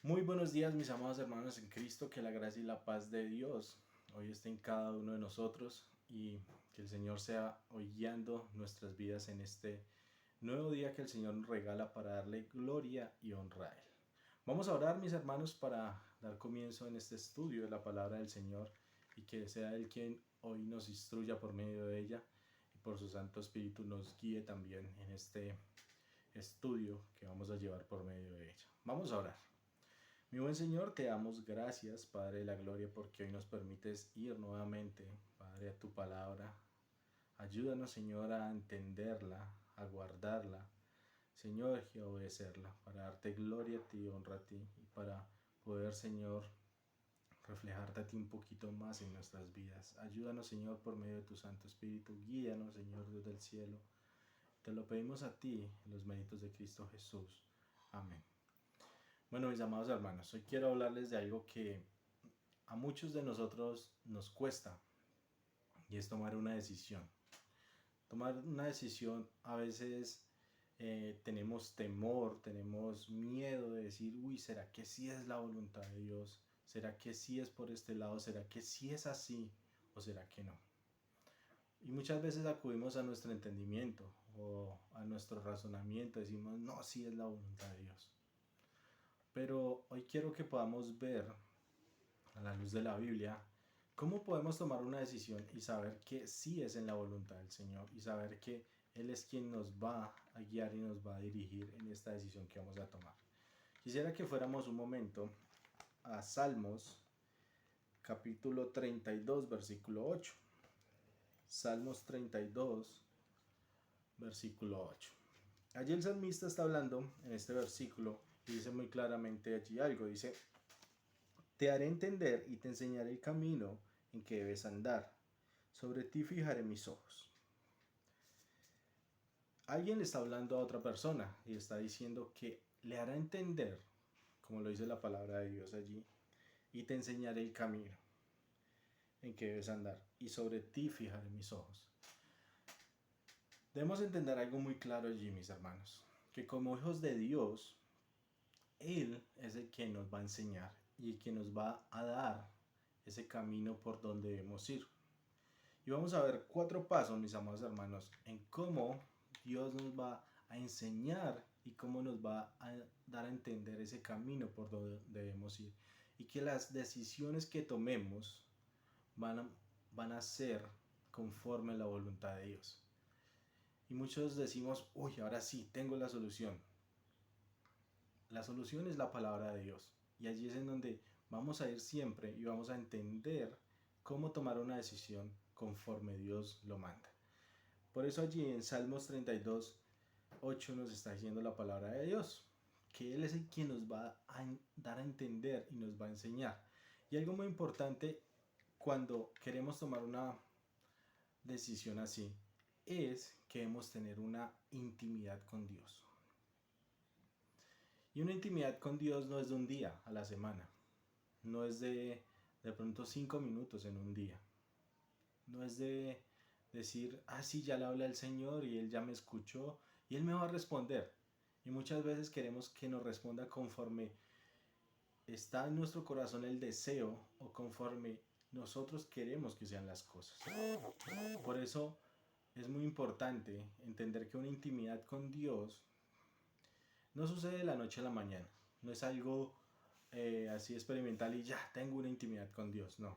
Muy buenos días, mis amados hermanos en Cristo, que la gracia y la paz de Dios hoy esté en cada uno de nosotros y que el Señor sea hoy guiando nuestras vidas en este nuevo día que el Señor nos regala para darle gloria y honra a Él. Vamos a orar, mis hermanos, para dar comienzo en este estudio de la palabra del Señor y que sea Él quien hoy nos instruya por medio de ella y por su Santo Espíritu nos guíe también en este estudio que vamos a llevar por medio de ella. Vamos a orar. Mi buen Señor, te damos gracias, Padre de la Gloria, porque hoy nos permites ir nuevamente, Padre, a tu palabra. Ayúdanos, Señor, a entenderla, a guardarla, Señor, y a obedecerla, para darte gloria a ti, honra a ti, y para poder, Señor, reflejarte a ti un poquito más en nuestras vidas. Ayúdanos, Señor, por medio de tu Santo Espíritu. Guíanos, Señor, Dios del cielo. Te lo pedimos a ti, en los méritos de Cristo Jesús. Amén. Bueno, mis amados hermanos, hoy quiero hablarles de algo que a muchos de nosotros nos cuesta y es tomar una decisión. Tomar una decisión a veces tenemos temor, tenemos miedo de decir, uy, ¿será que sí es la voluntad de Dios? ¿Será que sí es por este lado? ¿Será que sí es así? ¿O será que no? Y muchas veces acudimos a nuestro entendimiento o a nuestro razonamiento, decimos, no, sí es la voluntad de Dios. Pero hoy quiero que podamos ver a la luz de la Biblia, ¿cómo podemos tomar una decisión y saber que sí es en la voluntad del Señor y saber que Él es quien nos va a guiar y nos va a dirigir en esta decisión que vamos a tomar? Quisiera que fuéramos un momento a Salmos capítulo 32 versículo 8. Salmos 32 versículo 8. Allí el salmista está hablando en este versículo y dice muy claramente allí algo. Dice, te haré entender y te enseñaré el camino en que debes andar. Sobre ti fijaré mis ojos. Alguien le está hablando a otra persona y está diciendo que le hará entender, como lo dice la palabra de Dios allí, y te enseñaré el camino en que debes andar. Y sobre ti fijaré mis ojos. Debemos entender algo muy claro allí, mis hermanos, que como hijos de Dios, Él es el que nos va a enseñar y el que nos va a dar ese camino por donde debemos ir. Y vamos a ver 4 pasos, mis amados hermanos, en cómo Dios nos va a enseñar y cómo nos va a dar a entender ese camino por donde debemos ir. Y que las decisiones que tomemos van a ser conforme a la voluntad de Dios. Y muchos decimos, uy, ahora sí, tengo la solución. La solución es la palabra de Dios. Y allí es en donde vamos a ir siempre y vamos a entender cómo tomar una decisión conforme Dios lo manda. Por eso allí en Salmos 32, 8 nos está diciendo la palabra de Dios, que Él es el quien nos va a dar a entender y nos va a enseñar. Y algo muy importante cuando queremos tomar una decisión así, es que debemos tener una intimidad con Dios. Y una intimidad con Dios no es de un día a la semana, no es de pronto 5 minutos en un día, no es de decir, ah, sí, ya le habla el Señor y Él ya me escuchó y Él me va a responder. Y muchas veces queremos que nos responda conforme está en nuestro corazón el deseo o conforme nosotros queremos que sean las cosas. Por eso es muy importante entender que una intimidad con Dios no sucede de la noche a la mañana. No es algo así experimental y ya tengo una intimidad con Dios. No.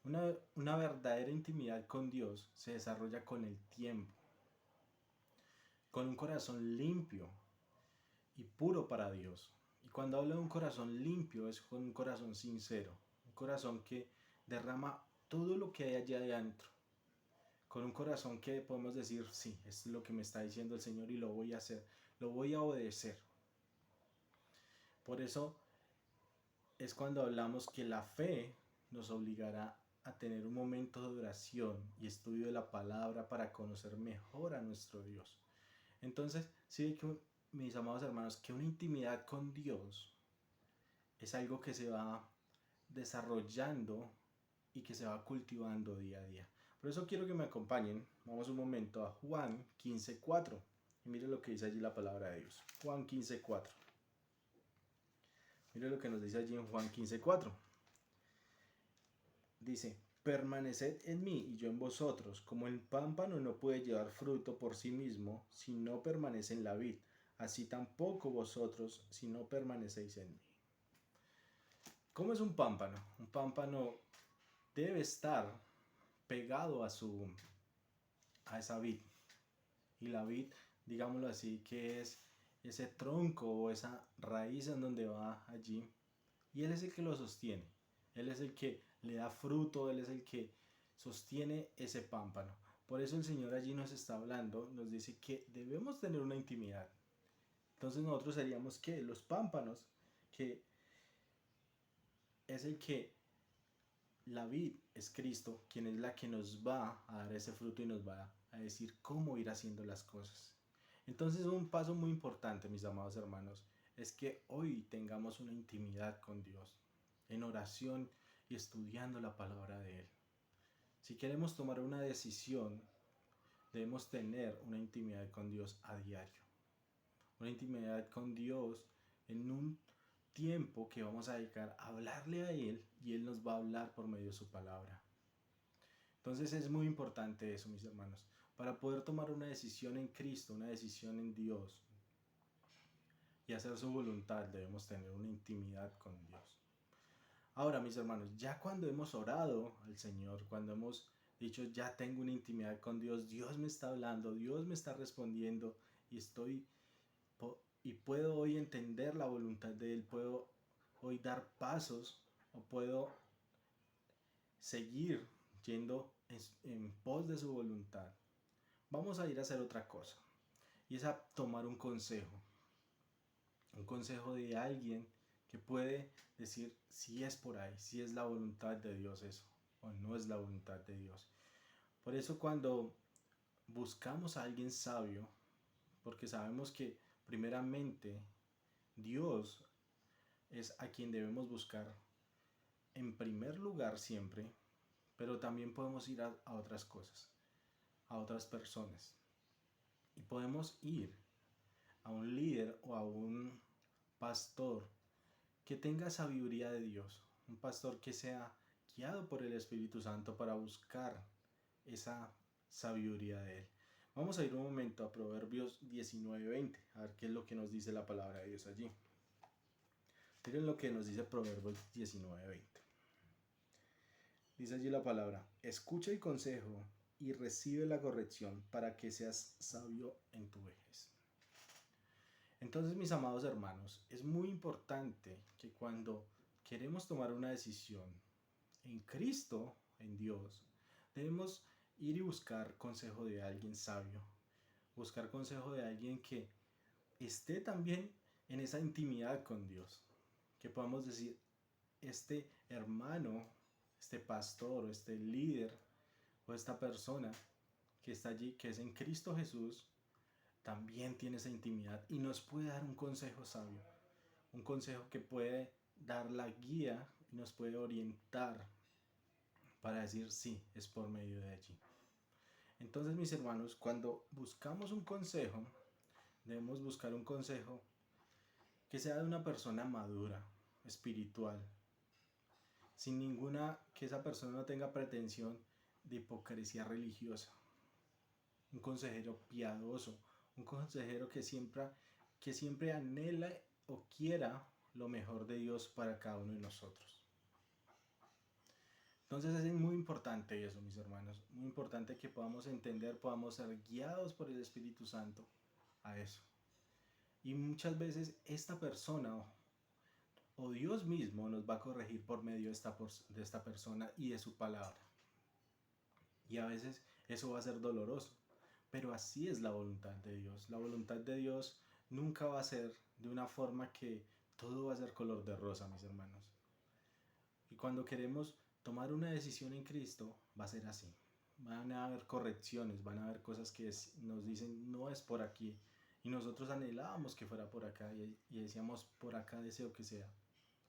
Una verdadera intimidad con Dios se desarrolla con el tiempo, con un corazón limpio y puro para Dios. Y cuando hablo de un corazón limpio es con un corazón sincero, un corazón que derrama todo lo que hay allá adentro, con un corazón que podemos decir, sí, esto es lo que me está diciendo el Señor y lo voy a hacer, lo voy a obedecer. Por eso es cuando hablamos que la fe nos obligará a tener un momento de oración y estudio de la palabra para conocer mejor a nuestro Dios. Entonces, sí que mis amados hermanos, que una intimidad con Dios es algo que se va desarrollando y que se va cultivando día a día. Por eso quiero que me acompañen, vamos un momento a Juan 15:4 y mire lo que dice allí la palabra de Dios. Juan 15:4. Mire lo que nos dice allí en Juan 15:4. Dice, permaneced en mí y yo en vosotros, como el pámpano no puede llevar fruto por sí mismo si no permanece en la vid, así tampoco vosotros si no permanecéis en mí. ¿Cómo es un pámpano? Un pámpano debe estar pegado a esa vid. Y la vid, digámoslo así, que es ese tronco o esa raíz en donde va allí. Y Él es el que lo sostiene. Él es el que le da fruto, Él es el que sostiene ese pámpano. Por eso el Señor allí nos está hablando, nos dice que debemos tener una intimidad. Entonces nosotros seríamos que los pámpanos, que es el que la vid es Cristo, quien es la que nos va a dar ese fruto y nos va a decir cómo ir haciendo las cosas. Entonces un paso muy importante, mis amados hermanos, es que hoy tengamos una intimidad con Dios, en oración y estudiando la palabra de Él. Si queremos tomar una decisión, debemos tener una intimidad con Dios a diario. Una intimidad con Dios en un tiempo que vamos a dedicar a hablarle a Él y Él nos va a hablar por medio de su palabra. Entonces es muy importante eso, mis hermanos, para poder tomar una decisión en Cristo, una decisión en Dios y hacer su voluntad, debemos tener una intimidad con Dios. Ahora, mis hermanos, ya cuando hemos orado al Señor, cuando hemos dicho ya tengo una intimidad con Dios, Dios me está hablando, Dios me está respondiendo y y puedo hoy entender la voluntad de Él, puedo hoy dar pasos o puedo seguir yendo en pos de su voluntad. Vamos a ir a hacer otra cosa y es a tomar un consejo de alguien que puede decir si es por ahí, si es la voluntad de Dios eso o no es la voluntad de Dios. Por eso cuando buscamos a alguien sabio, porque sabemos que primeramente Dios es a quien debemos buscar en primer lugar siempre, pero también podemos ir a otras cosas, a otras personas. Y podemos ir a un líder o a un pastor que tenga sabiduría de Dios, un pastor que sea guiado por el Espíritu Santo para buscar esa sabiduría de Él. Vamos a ir un momento a Proverbios 19:20, a ver qué es lo que nos dice la palabra de Dios allí. Miren lo que nos dice Proverbios 19:20. Dice allí la palabra, escucha el consejo y recibe la corrección para que seas sabio en tu vejez. Entonces, mis amados hermanos, es muy importante que cuando queremos tomar una decisión en Cristo, en Dios, debemos ir y buscar consejo de alguien sabio, buscar consejo de alguien que esté también en esa intimidad con Dios, que podamos decir, este hermano, este pastor, o este líder, o esta persona que está allí, que es en Cristo Jesús, también tiene esa intimidad y nos puede dar un consejo sabio, un consejo que puede dar la guía y nos puede orientar para decir sí, es por medio de allí. Entonces, mis hermanos, cuando buscamos un consejo, debemos buscar un consejo que sea de una persona madura, espiritual, sin que esa persona no tenga pretensión de hipocresía religiosa. Un consejero piadoso, un consejero que siempre anhela o quiera lo mejor de Dios para cada uno de nosotros. Entonces es muy importante eso, mis hermanos, muy importante que podamos entender, podamos ser guiados por el Espíritu Santo a eso. Y muchas veces esta persona o Dios mismo nos va a corregir por medio de esta persona y de su palabra. Y a veces eso va a ser doloroso, pero así es la voluntad de Dios. La voluntad de Dios nunca va a ser de una forma que todo va a ser color de rosa, mis hermanos. Y cuando queremos tomar una decisión en Cristo, va a ser así. Van a haber correcciones, van a haber cosas que nos dicen no es por aquí. Y nosotros anhelábamos que fuera por acá y decíamos por acá deseo que sea,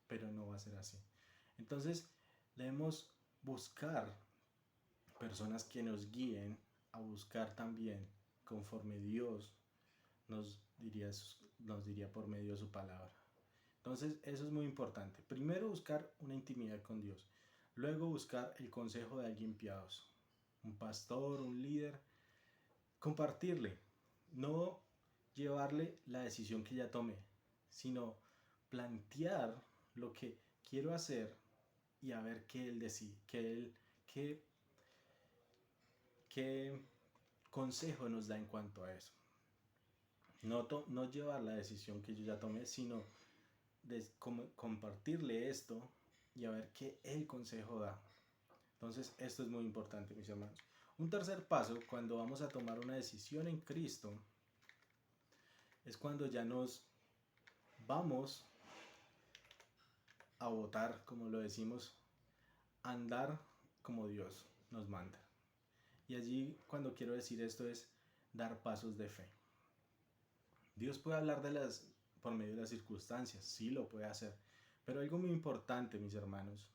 pero no va a ser así. Entonces debemos buscar personas que nos guíen a buscar también conforme Dios nos diría por medio de su palabra. Entonces, eso es muy importante. Primero, buscar una intimidad con Dios. Luego, buscar el consejo de alguien piadoso. Un pastor, un líder. Compartirle. No llevarle la decisión que ya tomé, sino plantear lo que quiero hacer y a ver qué él decide, qué consejo nos da en cuanto a eso. No llevar la decisión que yo ya tomé, sino compartirle esto y a ver qué el consejo da. Entonces, esto es muy importante, mis hermanos. Un tercer paso, cuando vamos a tomar una decisión en Cristo, es cuando ya nos vamos a votar, como lo decimos, andar como Dios nos manda. Y allí, cuando quiero decir esto, es dar pasos de fe. Dios puede hablar por medio de las circunstancias, sí lo puede hacer. Pero algo muy importante, mis hermanos,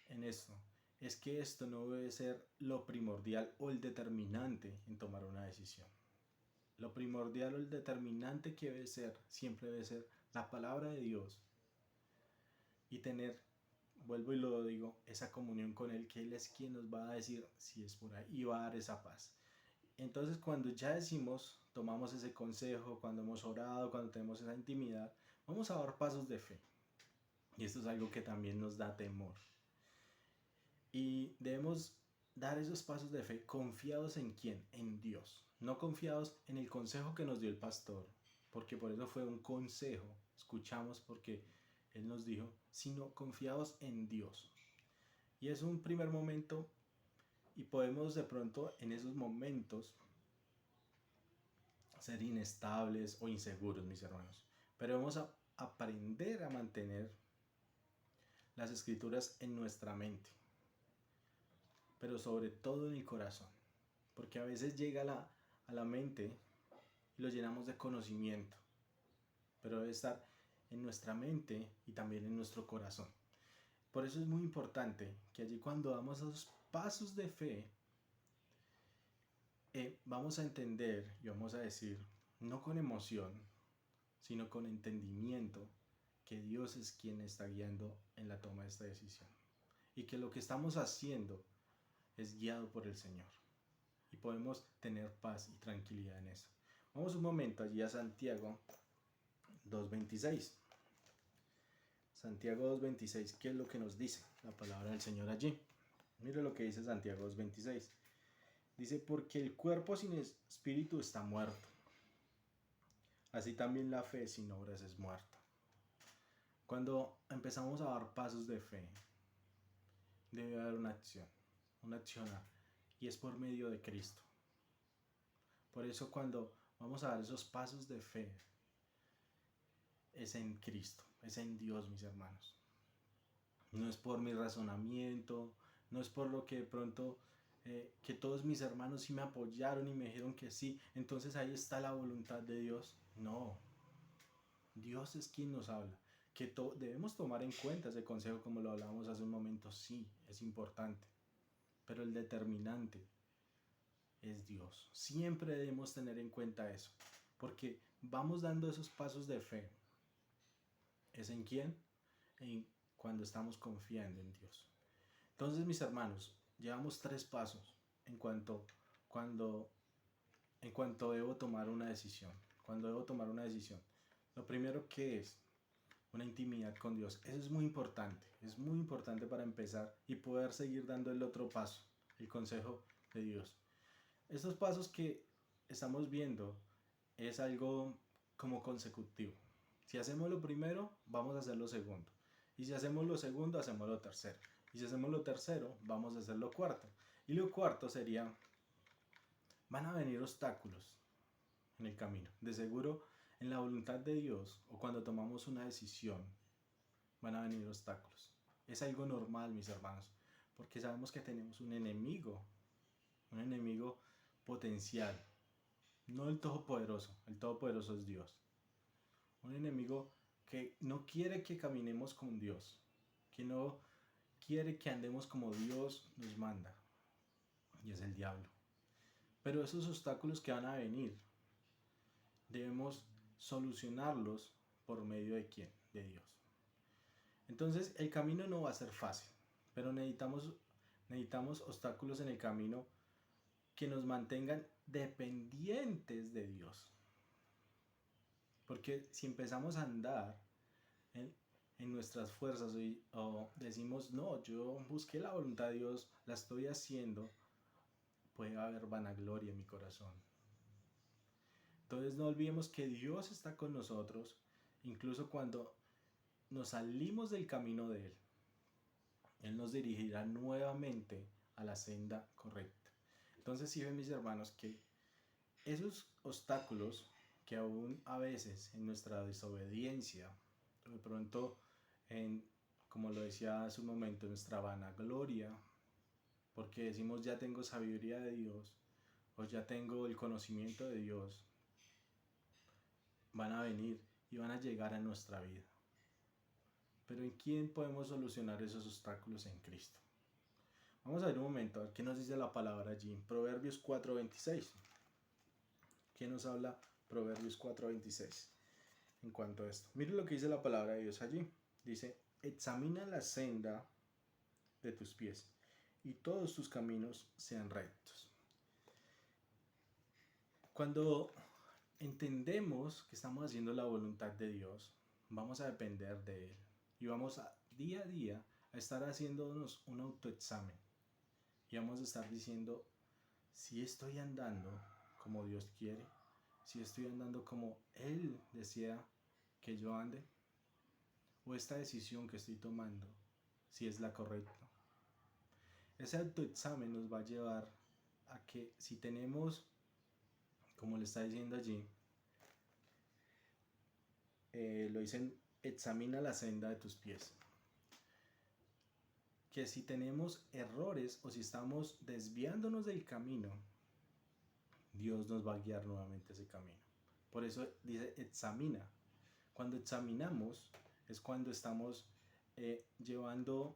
en esto, es que esto no debe ser lo primordial o el determinante en tomar una decisión. Lo primordial o el determinante que debe ser, siempre debe ser la palabra de Dios y tener, vuelvo y lo digo, esa comunión con Él, que Él es quien nos va a decir si es por ahí y va a dar esa paz. Entonces, cuando ya decimos, tomamos ese consejo, cuando hemos orado, cuando tenemos esa intimidad, vamos a dar pasos de fe. Y esto es algo que también nos da temor. Y debemos dar esos pasos de fe confiados en quién, en Dios. No confiados en el consejo que nos dio el pastor, porque por eso fue un consejo, escuchamos porque Él nos dijo, sino confiados en Dios. Y es un primer momento y podemos de pronto en esos momentos ser inestables o inseguros, mis hermanos. Pero vamos a aprender a mantener las escrituras en nuestra mente, pero sobre todo en el corazón, porque a veces llega a la mente y lo llenamos de conocimiento, pero debe estar en nuestra mente y también en nuestro corazón. Por eso es muy importante que allí cuando damos esos pasos de fe, vamos a entender y vamos a decir, no con emoción, sino con entendimiento, que Dios es quien está guiando en la toma de esta decisión. Y que lo que estamos haciendo es guiado por el Señor. Y podemos tener paz y tranquilidad en eso. Vamos un momento allí a Santiago 2.26. Santiago 2.26, ¿qué es lo que nos dice la palabra del Señor allí? Mire lo que dice Santiago 2.26. Dice, porque el cuerpo sin espíritu está muerto. Así también la fe sin obras es muerta. Cuando empezamos a dar pasos de fe, debe haber una acción y es por medio de Cristo. Por eso cuando vamos a dar esos pasos de fe, es en Cristo, es en Dios, mis hermanos. No es por mi razonamiento, no es por lo que de pronto que todos mis hermanos sí me apoyaron y me dijeron que sí, entonces ahí está la voluntad de Dios. No, Dios es quien nos habla. Que debemos tomar en cuenta ese consejo como lo hablábamos hace un momento, sí, es importante, pero el determinante es Dios. Siempre debemos tener en cuenta eso, porque vamos dando esos pasos de fe. ¿Es en quién? Cuando estamos confiando en Dios. Entonces, mis hermanos, llevamos 3 pasos cuando, en cuanto debo tomar una decisión. Cuando debo tomar una decisión. Lo primero que es una intimidad con Dios. Eso es muy importante. Es muy importante para empezar y poder seguir dando el otro paso, el consejo de Dios. Estos pasos que estamos viendo es algo como consecutivo. Si hacemos lo primero, vamos a hacer lo segundo. Y si hacemos lo segundo, hacemos lo tercero. Y si hacemos lo tercero, vamos a hacer lo cuarto. Y lo cuarto sería, van a venir obstáculos en el camino. De seguro, en la voluntad de Dios o cuando tomamos una decisión, van a venir obstáculos. Es algo normal, mis hermanos, porque sabemos que tenemos un enemigo potencial, no el todopoderoso es Dios. Un enemigo que no quiere que caminemos con Dios, que no quiere que andemos como Dios nos manda, y es el diablo. Pero esos obstáculos que van a venir, debemos solucionarlos por medio de ¿quién? de Dios. Entonces el camino no va a ser fácil, pero necesitamos obstáculos en el camino que nos mantengan dependientes de Dios. Porque si empezamos a andar en, en nuestras fuerzas o decimos, no, yo busqué la voluntad de Dios, la estoy haciendo, puede haber vanagloria en mi corazón. Entonces no olvidemos que Dios está con nosotros, incluso cuando nos salimos del camino de Él. Él nos dirigirá nuevamente a la senda correcta. Entonces sí ven mis hermanos que esos obstáculos que aún a veces en nuestra desobediencia, de pronto como lo decía hace un momento, nuestra vanagloria, porque decimos ya tengo sabiduría de Dios o ya tengo el conocimiento de Dios, van a venir y van a llegar a nuestra vida. Pero ¿en quién podemos solucionar esos obstáculos? En Cristo. Vamos a ver un momento, a ver qué nos dice la palabra allí en Proverbios 4:26. ¿Qué nos habla Proverbios 4:26 en cuanto a esto? Mire lo que dice la palabra de Dios allí. Dice, examina la senda de tus pies y todos tus caminos sean rectos. Cuando entendemos que estamos haciendo la voluntad de Dios, vamos a depender de Él y vamos día a día a estar haciéndonos un autoexamen y vamos a estar diciendo si estoy andando como Dios quiere, si estoy andando como Él desea que yo ande, o esta decisión que estoy tomando, si es la correcta. Ese autoexamen nos va a llevar a que si tenemos, como le está diciendo allí, lo dicen, examina la senda de tus pies. Que si tenemos errores o si estamos desviándonos del camino, Dios nos va a guiar nuevamente ese camino. Por eso dice examina. Cuando examinamos es cuando estamos llevando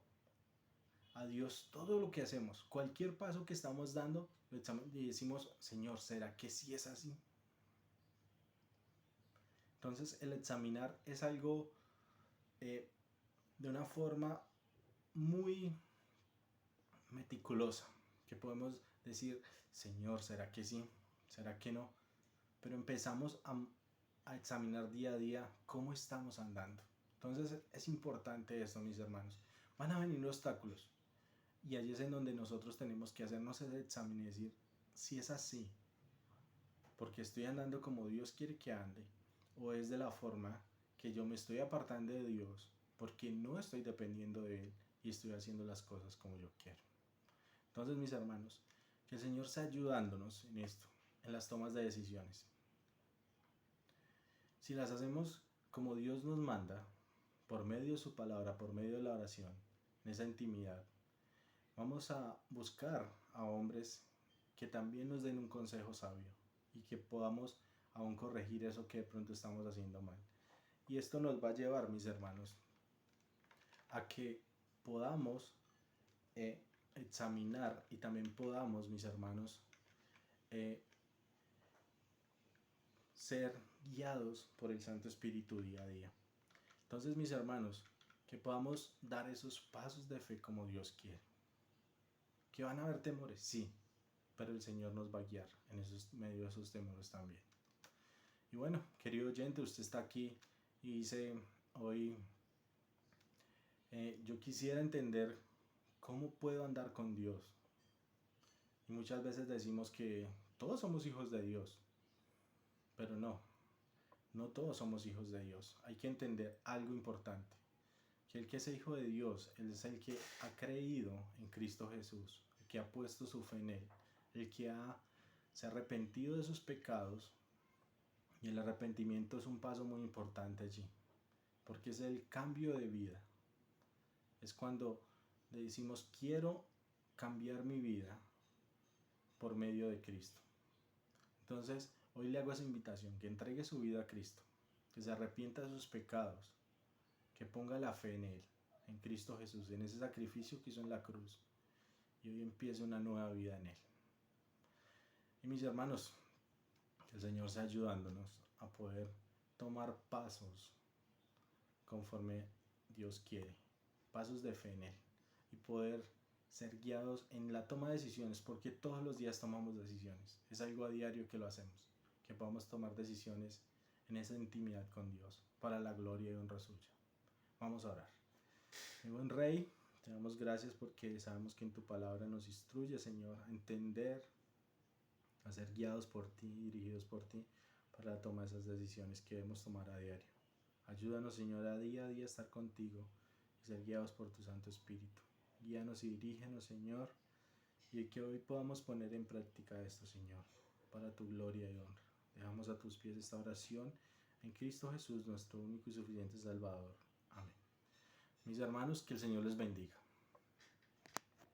a Dios todo lo que hacemos. Cualquier paso que estamos dando y decimos, Señor, ¿será que sí es así? Entonces el examinar es algo de una forma muy meticulosa, que podemos decir, Señor, ¿será que sí? ¿Será que no? Pero empezamos a examinar día a día cómo estamos andando. Entonces es importante esto, mis hermanos. Van a venir obstáculos y allí es en donde nosotros tenemos que hacernos ese examen y decir si es así, porque estoy andando como Dios quiere que ande, o es de la forma que yo me estoy apartando de Dios porque no estoy dependiendo de Él y estoy haciendo las cosas como yo quiero. Entonces, mis hermanos, que el Señor sea ayudándonos en esto, en las tomas de decisiones. Si las hacemos como Dios nos manda, por medio de su palabra, por medio de la oración, en esa intimidad, vamos a buscar a hombres que también nos den un consejo sabio y que podamos aún corregir eso que de pronto estamos haciendo mal. Y esto nos va a llevar, mis hermanos, a que podamos examinar y también podamos, mis hermanos, ser guiados por el Santo Espíritu día a día. Entonces, mis hermanos, que podamos dar esos pasos de fe como Dios quiere. ¿Que van a haber temores? Sí, pero el Señor nos va a guiar en medio de esos temores también. Y bueno, querido oyente, usted está aquí y dice hoy, yo quisiera entender cómo puedo andar con Dios. Y muchas veces decimos que todos somos hijos de Dios, pero no todos somos hijos de Dios. Hay que entender algo importante, que el que es hijo de Dios, Él es el que ha creído en Cristo Jesús, el que ha puesto su fe en Él, el que se ha arrepentido de sus pecados, y el arrepentimiento es un paso muy importante allí, porque es el cambio de vida. Es cuando le decimos, quiero cambiar mi vida por medio de Cristo. Entonces, hoy le hago esa invitación, que entregue su vida a Cristo, que se arrepienta de sus pecados, que ponga la fe en Él, en Cristo Jesús, en ese sacrificio que hizo en la cruz, y hoy empiece una nueva vida en Él. Y mis hermanos, que el Señor sea ayudándonos a poder tomar pasos conforme Dios quiere, pasos de fe en Él y poder ser guiados en la toma de decisiones, porque todos los días tomamos decisiones, es algo a diario que lo hacemos, que podamos tomar decisiones en esa intimidad con Dios, para la gloria y honra suya. Vamos a orar. Mi buen Rey, te damos gracias porque sabemos que en tu palabra nos instruye, Señor, a entender, a ser guiados por ti, dirigidos por ti, para tomar esas decisiones que debemos tomar a diario. Ayúdanos, Señor, a día estar contigo y ser guiados por tu Santo Espíritu. Guíanos y dirígenos, Señor, y que hoy podamos poner en práctica esto, Señor, para tu gloria y honra. Dejamos a tus pies esta oración en Cristo Jesús, nuestro único y suficiente Salvador. Amén. Mis hermanos, que el Señor les bendiga.